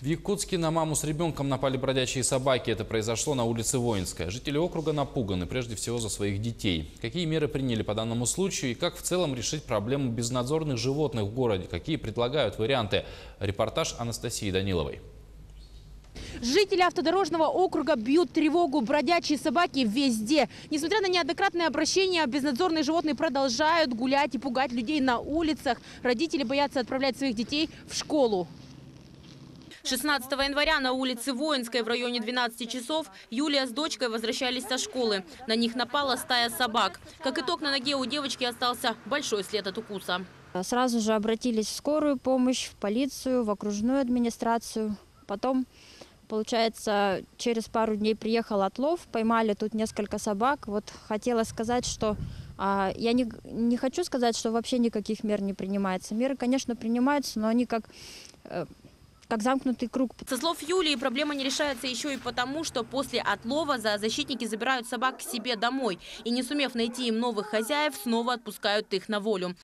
В Якутске на маму с ребенком напали бродячие собаки. Это произошло на улице Воинская. Жители округа напуганы прежде всего за своих детей. Какие меры приняли по данному случаю и как в целом решить проблему безнадзорных животных в городе? Какие предлагают варианты? Репортаж Анастасии Даниловой. Жители автодорожного округа бьют тревогу. Бродячие собаки везде. Несмотря на неоднократные обращения, безнадзорные животные продолжают гулять и пугать людей на улицах. Родители боятся отправлять своих детей в школу. 16 января на улице Воинской в районе 12 часов Юлия с дочкой возвращались со школы. На них напала стая собак. Как итог, на ноге у девочки остался большой след от укуса. Сразу же обратились в скорую помощь, в полицию, в окружную администрацию. Потом, получается, через пару дней приехал отлов, поймали тут несколько собак. Вот хотела сказать, что я не хочу сказать, что вообще никаких мер не принимается. Меры, конечно, принимаются, но они как замкнутый круг. Со слов Юлии, проблема не решается еще и потому, что после отлова зоозащитники забирают собак к себе домой. И не сумев найти им новых хозяев, снова отпускают их на волю.